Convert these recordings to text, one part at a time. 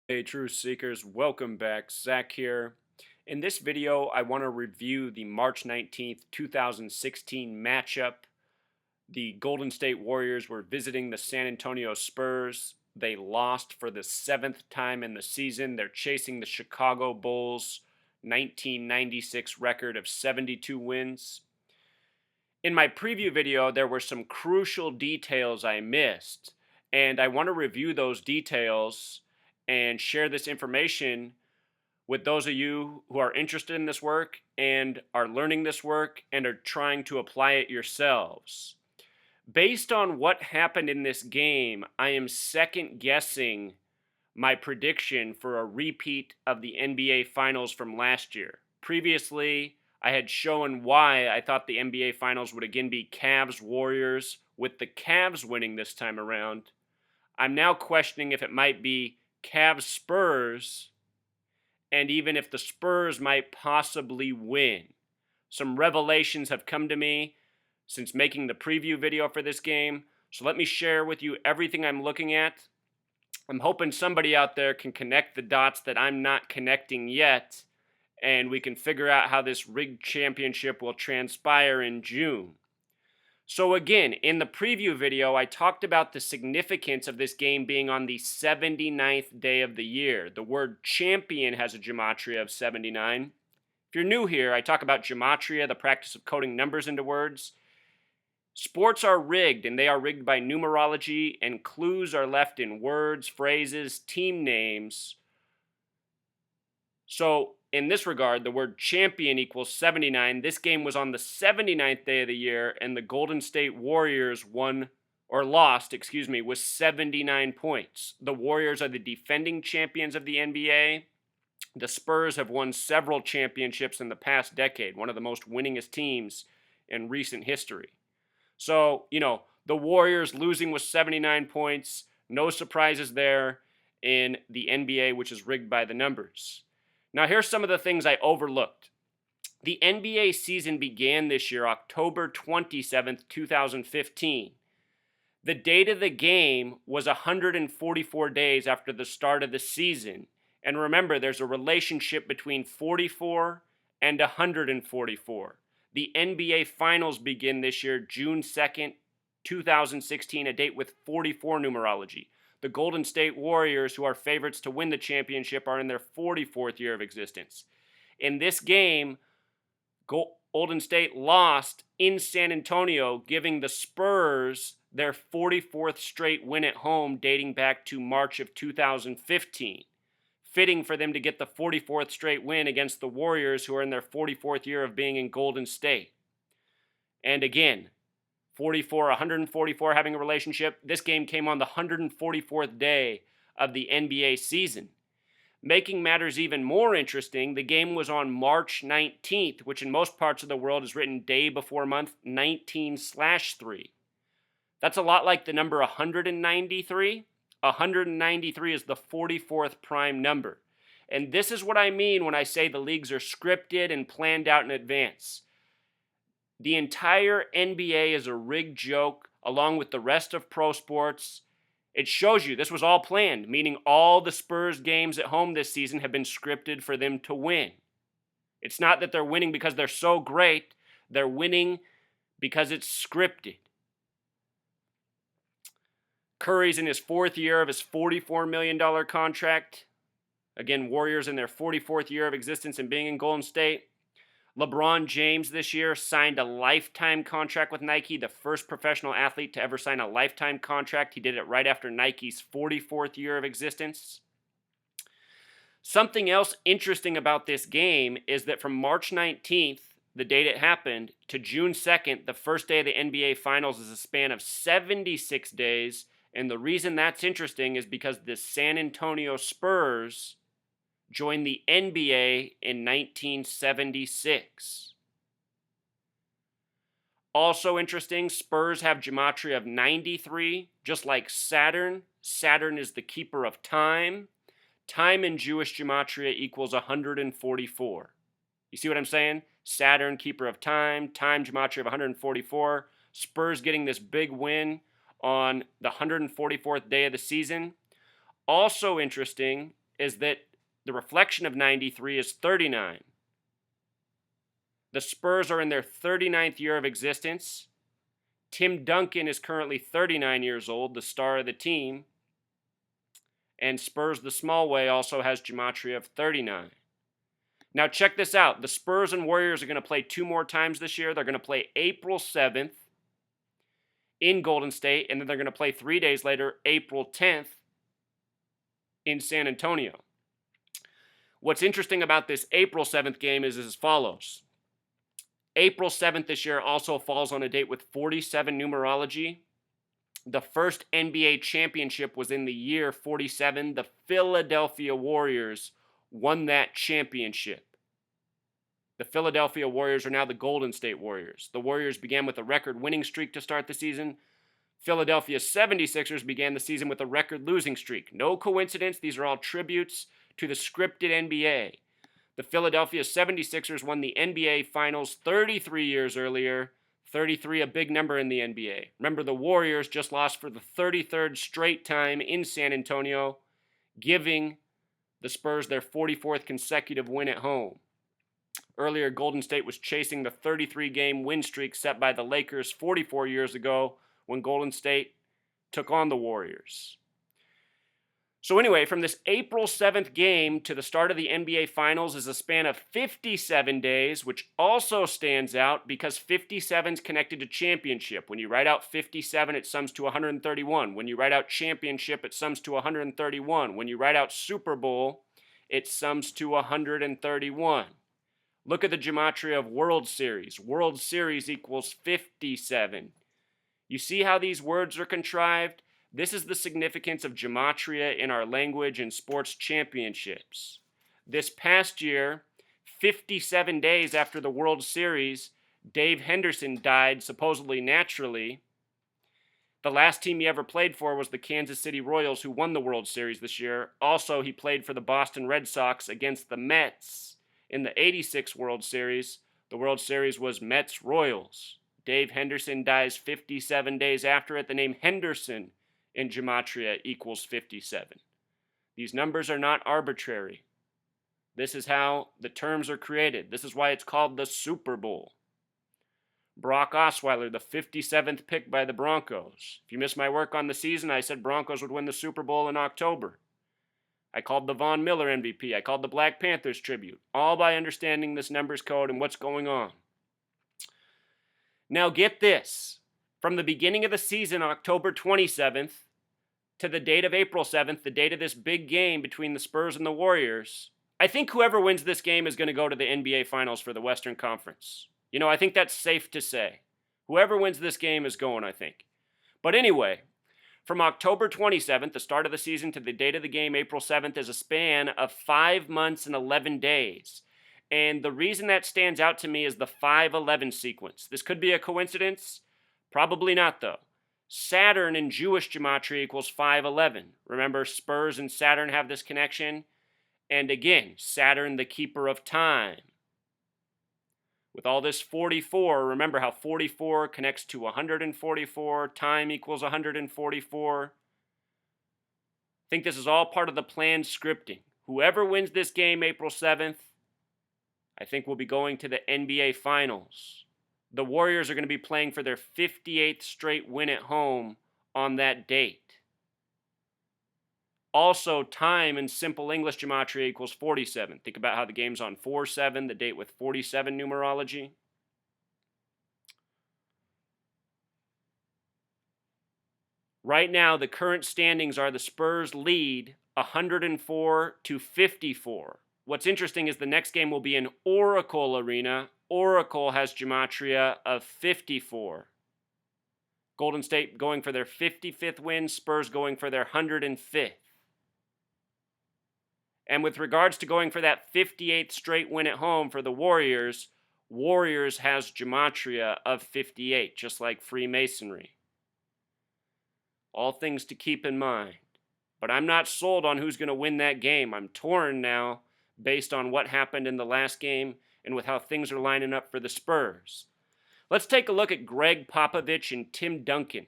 Hey, Truth Seekers, welcome back. Zach here. In this video, I want to review the March 19th, 2016 matchup. The Golden State Warriors were visiting the San Antonio Spurs. They lost for the seventh time in the season. They're chasing the Chicago Bulls' 1996 record of 72 wins. In my preview video, there were some crucial details I missed, and I want to review those details and share this information with those of you who are interested in this work and are learning this work and are trying to apply it yourselves. Based on what happened in this game, I am second guessing my prediction for a repeat of the NBA Finals from last year. Previously, I had shown why I thought the NBA Finals would again be Cavs Warriors, with the Cavs winning this time around. I'm now questioning if it might be Cavs Spurs, and even if the Spurs might possibly win. Some revelations have come to me since making the preview video for this game, so let me share with you everything I'm looking at. I'm hoping somebody out there can connect the dots that I'm not connecting yet, and we can figure out how this rigged championship will transpire in June. So again, in the preview video, I talked about the significance of this game being on the 79th day of the year. The word champion has a gematria of 79. If you're new here, I talk about gematria, the practice of coding numbers into words. Sports are rigged, and they are rigged by numerology, and clues are left in words, phrases, team names. So in this regard, the word champion equals 79. This game was on the 79th day of the year, and the Golden State Warriors lost, with 79 points. The Warriors are the defending champions of the NBA. The Spurs have won several championships in the past decade, one of the most winningest teams in recent history. So, the Warriors losing with 79 points, no surprises there in the NBA, which is rigged by the numbers. Now, here's some of the things I overlooked. The NBA season began this year, October 27th, 2015. The date of the game was 144 days after the start of the season. And remember, there's a relationship between 44 and 144. The NBA Finals begin this year, June 2nd, 2016, a date with 44 numerology. The Golden State Warriors, who are favorites to win the championship, are in their 44th year of existence. In this game, Golden State lost in San Antonio, giving the Spurs their 44th straight win at home, dating back to March of 2015. Fitting for them to get the 44th straight win against the Warriors, who are in their 44th year of being in Golden State. And again, 144 having a relationship. This game came on the 144th day of the NBA season. Making matters even more interesting, the game was on March 19th, which in most parts of the world is written day before month 19/3. That's a lot like the number 193. 193 is the 44th prime number. And this is what I mean when I say the leagues are scripted and planned out in advance. The entire NBA is a rigged joke, along with the rest of pro sports. It shows you this was all planned, meaning all the Spurs games at home this season have been scripted for them to win. It's not that they're winning because they're so great. They're winning because it's scripted. Curry's in his fourth year of his $44 million contract. Again, Warriors in their 44th year of existence and being in Golden State. LeBron James this year signed a lifetime contract with Nike, the first professional athlete to ever sign a lifetime contract. He did it right after Nike's 44th year of existence. Something else interesting about this game is that from March 19th, the date it happened, to June 2nd, the first day of the NBA Finals, is a span of 76 days. And the reason that's interesting is because the San Antonio Spurs joined the NBA in 1976. Also interesting, Spurs have gematria of 93, just like Saturn. Saturn is the keeper of time. Time in Jewish gematria equals 144. You see what I'm saying? Saturn, keeper of time, time gematria of 144. Spurs getting this big win on the 144th day of the season. Also interesting is that the reflection of 93 is 39. The Spurs are in their 39th year of existence. Tim Duncan is currently 39 years old, the star of the team. And Spurs the Small Way also has Gematria of 39. Now check this out. The Spurs and Warriors are going to play 2 more times this year. They're going to play April 7th in Golden State, and then they're going to play 3 days later, April 10th in San Antonio. What's interesting about this April 7th game is as follows. April 7th this year also falls on a date with 47 numerology. The first NBA championship was in the year 47. The Philadelphia Warriors won that championship. The Philadelphia Warriors are now the Golden State Warriors. The Warriors began with a record winning streak to start the season. Philadelphia 76ers began the season with a record losing streak. No coincidence, these are all tributes to the scripted NBA. The Philadelphia 76ers won the NBA Finals 33 years earlier. 33, a big number in the NBA. Remember, the Warriors just lost for the 33rd straight time in San Antonio, giving the Spurs their 44th consecutive win at home. Earlier, Golden State was chasing the 33-game win streak set by the Lakers 44 years ago when Golden State took on the Warriors. So anyway, from this April 7th game to the start of the NBA Finals is a span of 57 days, which also stands out because 57 is connected to championship. When you write out 57, it sums to 131. When you write out championship, it sums to 131. When you write out Super Bowl, it sums to 131. Look at the gematria of World Series. World Series equals 57. You see how these words are contrived? This is the significance of gematria in our language and sports championships. This past year, 57 days after the World Series, Dave Henderson died supposedly naturally. The last team he ever played for was the Kansas City Royals, who won the World Series this year. Also, he played for the Boston Red Sox against the Mets in the '86 World Series. The World Series was Mets-Royals. Dave Henderson dies 57 days after it. The name Henderson in gematria equals 57. These numbers are not arbitrary. This is how the terms are created. This is why it's called the Super Bowl. Brock Osweiler, the 57th pick by the Broncos. If you missed my work on the season, I said Broncos would win the Super Bowl in October. I called the Von Miller MVP. I called the Black Panthers tribute. All by understanding this numbers code and what's going on. Now get this. From the beginning of the season, October 27th, to the date of April 7th, the date of this big game between the Spurs and the Warriors, I think whoever wins this game is going to go to the NBA Finals for the Western Conference. You know, I think that's safe to say. Whoever wins this game is going, I think. But anyway, from October 27th, the start of the season, to the date of the game, April 7th, is a span of 5 months and 11 days. And the reason that stands out to me is the 5-11 sequence. This could be a coincidence. Probably not, though. Saturn in Jewish gematria equals 5-11. Remember, Spurs and Saturn have this connection. And again, Saturn, the keeper of time. With all this 44, remember how 44 connects to 144, time equals 144. I think this is all part of the planned scripting. Whoever wins this game April 7th, I think will be going to the NBA Finals. The Warriors are going to be playing for their 58th straight win at home on that date. Also, time in simple English gematria equals 47. Think about how the game's on 4-7, the date with 47 numerology. Right now, the current standings are the Spurs lead 104-54. What's interesting is the next game will be in Oracle Arena. Oracle has gematria of 54. Golden State going for their 55th win, Spurs going for their 105th. And with regards to going for that 58th straight win at home for the Warriors, Warriors has gematria of 58, just like Freemasonry. All things to keep in mind. But I'm not sold on who's going to win that game. I'm torn now based on what happened in the last game and with how things are lining up for the Spurs. Let's take a look at Greg Popovich and Tim Duncan.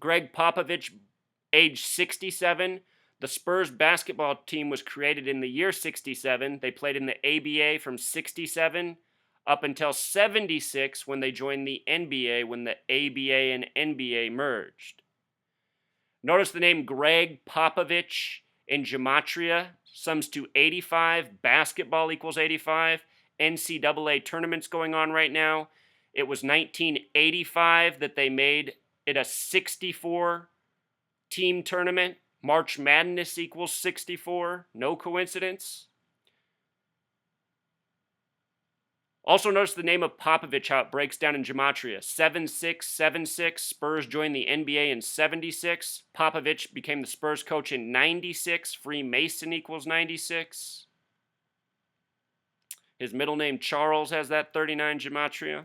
Greg Popovich, age 67. The Spurs basketball team was created in the year 67. They played in the ABA from 67 up until 76 when they joined the NBA when the ABA and NBA merged. Notice the name Greg Popovich in Gematria sums to 85. Basketball equals 85. NCAA tournaments going on right now. It was 1985 that they made it a 64 team tournament. March Madness equals 64. No coincidence. Also notice the name of Popovich, how it breaks down in Gematria. 7676. Spurs joined the NBA in 76. Popovich became the Spurs coach in 96. Freemason equals 96. His middle name Charles has that 39 Gematria.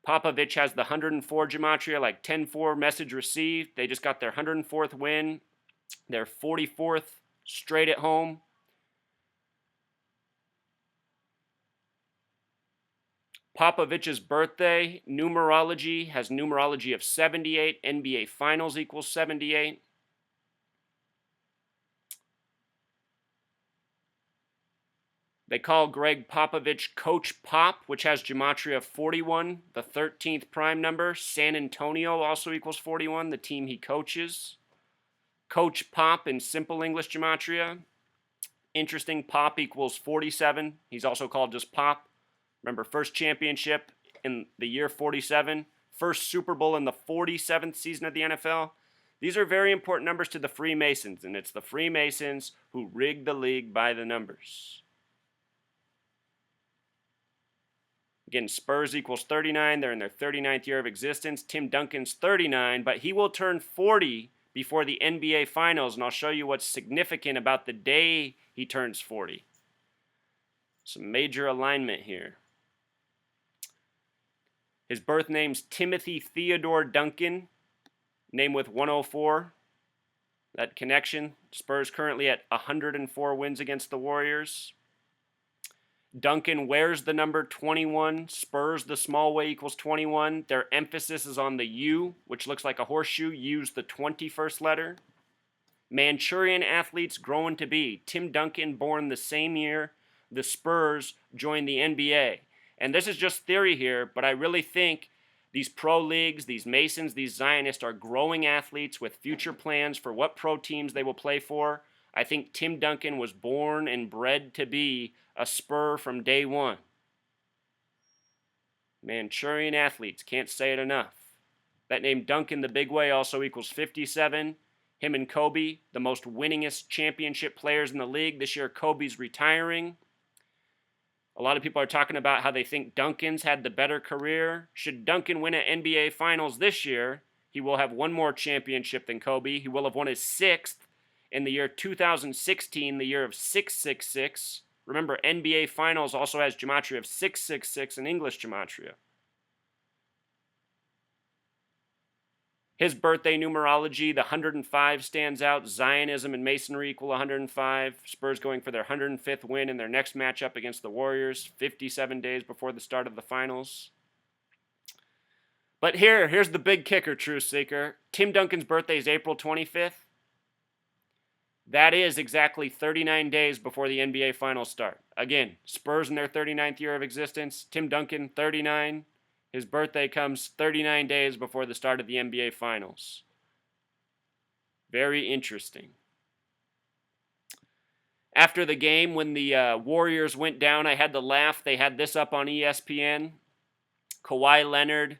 Popovich has the 104 Gematria, like 10-4 message received. They just got their 104th win, their 44th straight at home. Popovich's birthday, numerology, has numerology of 78. NBA Finals equals 78. They call Greg Popovich Coach Pop, which has Gematria of 41, the 13th prime number. San Antonio also equals 41, the team he coaches. Coach Pop in simple English Gematria. Interesting, Pop equals 47. He's also called just Pop. Remember, first championship in the year 47. First Super Bowl in the 47th season of the NFL. These are very important numbers to the Freemasons, and it's the Freemasons who rigged the league by the numbers. Again, Spurs equals 39. They're in their 39th year of existence. Tim Duncan's 39, but he will turn 40 before the NBA Finals, and I'll show you what's significant about the day he turns 40. Some major alignment here. His birth name's Timothy Theodore Duncan, name with 104. That connection. Spurs currently at 104 wins against the Warriors. Duncan wears the number 21. Spurs, the small way, equals 21. Their emphasis is on the U, which looks like a horseshoe. U's the 21st letter. Manchurian athletes growing to be. Tim Duncan, born the same year the Spurs joined the NBA. And this is just theory here, but I really think these pro leagues, these Masons, these Zionists are growing athletes with future plans for what pro teams they will play for. I think Tim Duncan was born and bred to be a Spur from day one. Manchurian athletes, can't say it enough. That name Duncan the big way also equals 57. Him and Kobe, the most winningest championship players in the league. This year Kobe's retiring. A lot of people are talking about how they think Duncan's had the better career. Should Duncan win an NBA Finals this year, he will have one more championship than Kobe. He will have won his 6th in the year 2016, the year of 666. Remember, NBA Finals also has Gematria of 666 in English Gematria. His birthday numerology, the 105 stands out. Zionism and Masonry equal 105. Spurs going for their 105th win in their next matchup against the Warriors, 57 days before the start of the finals. But here's the big kicker, Truth Seeker. Tim Duncan's birthday is April 25th. That is exactly 39 days before the NBA Finals start. Again, Spurs in their 39th year of existence. Tim Duncan, 39. His birthday comes 39 days before the start of the NBA Finals. Very interesting. After the game, when the Warriors went down, I had to laugh. They had this up on ESPN. Kawhi Leonard,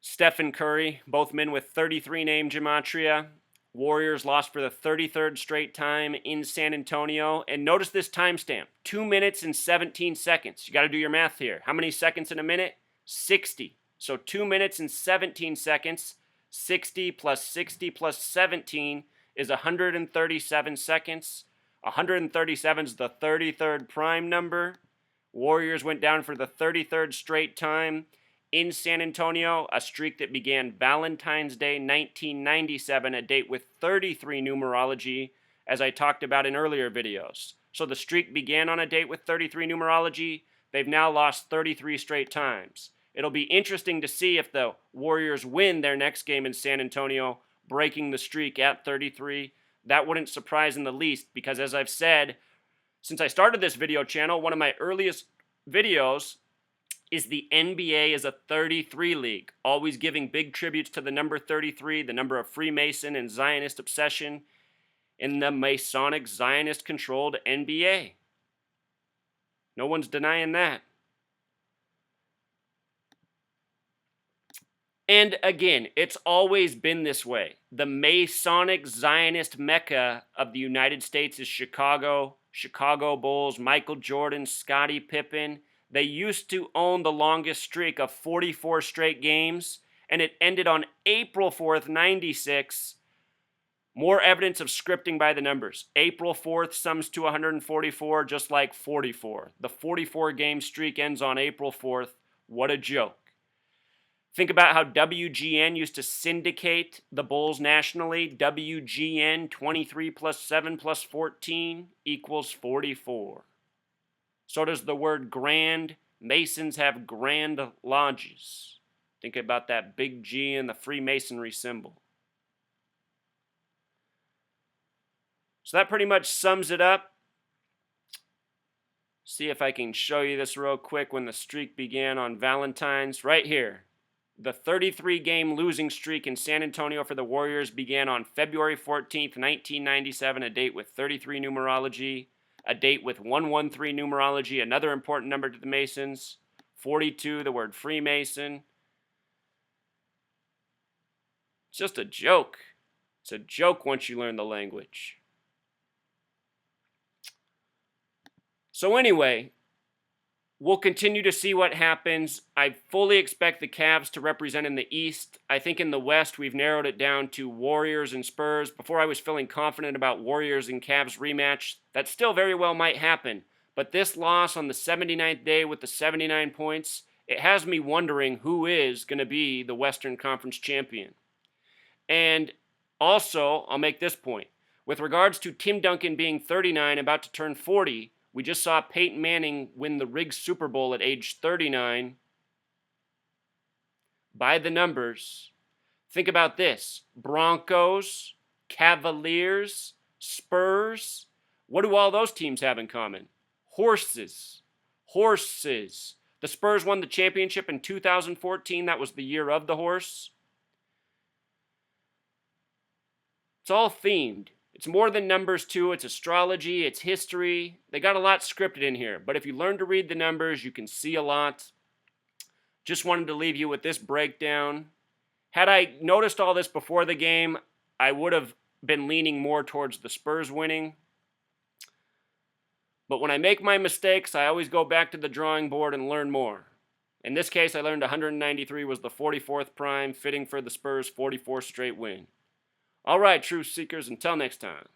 Stephen Curry, both men with 33 name Gematria. Warriors lost for the 33rd straight time in San Antonio. And notice this timestamp, 2 minutes and 17 seconds. You got to do your math here. How many seconds in a minute? 60. So 2 minutes and 17 seconds. 60 plus 60 plus 17 is 137 seconds. 137 is the 33rd prime number. Warriors went down for the 33rd straight time in San Antonio, a streak that began Valentine's Day 1997, a date with 33 numerology, as I talked about in earlier videos. So the streak began on a date with 33 numerology. They've now lost 33 straight times. It'll be interesting to see if the Warriors win their next game in San Antonio, breaking the streak at 33. That wouldn't surprise in the least because, as I've said, since I started this video channel, one of my earliest videos is the NBA is a 33 league, always giving big tributes to the number 33, the number of Freemason and Zionist obsession in the Masonic Zionist-controlled NBA. No one's denying that. And again, it's always been this way. The Masonic Zionist Mecca of the United States is Chicago. Chicago Bulls, Michael Jordan, Scottie Pippen. They used to own the longest streak of 44 straight games, and it ended on April 4th, 96. More evidence of scripting by the numbers. April 4th sums to 144, just like 44. The 44-game streak ends on April 4th. What a joke. Think about how WGN used to syndicate the Bulls nationally. WGN, 23 plus 7 plus 14 equals 44. So does the word grand. Masons have grand lodges. Think about that big G in the Freemasonry symbol. So that pretty much sums it up. See if I can show you this real quick when the streak began on Valentine's. Right here. The 33-game losing streak in San Antonio for the Warriors began on February 14th, 1997, a date with 33 numerology, a date with 113 numerology, another important number to the Masons, 42, the word Freemason. It's just a joke. It's a joke once you learn the language. So anyway, we'll continue to see what happens. I fully expect the Cavs to represent in the East. I think in the West, we've narrowed it down to Warriors and Spurs. Before I was feeling confident about Warriors and Cavs rematch. That still very well might happen. But this loss on the 79th day with the 79 points, it has me wondering who is going to be the Western Conference champion. And also, I'll make this point. With regards to Tim Duncan being 39, about to turn 40, we just saw Peyton Manning win the rigged Super Bowl at age 39. By the numbers, think about this. Broncos, Cavaliers, Spurs. What do all those teams have in common? Horses. Horses. The Spurs won the championship in 2014. That was the year of the horse. It's all themed. It's more than numbers, too. It's astrology. It's history. They got a lot scripted in here. But if you learn to read the numbers, you can see a lot. Just wanted to leave you with this breakdown. Had I noticed all this before the game, I would have been leaning more towards the Spurs winning. But when I make my mistakes, I always go back to the drawing board and learn more. In this case, I learned 193 was the 44th prime, fitting for the Spurs' 44th straight win. All right, truth seekers, until next time.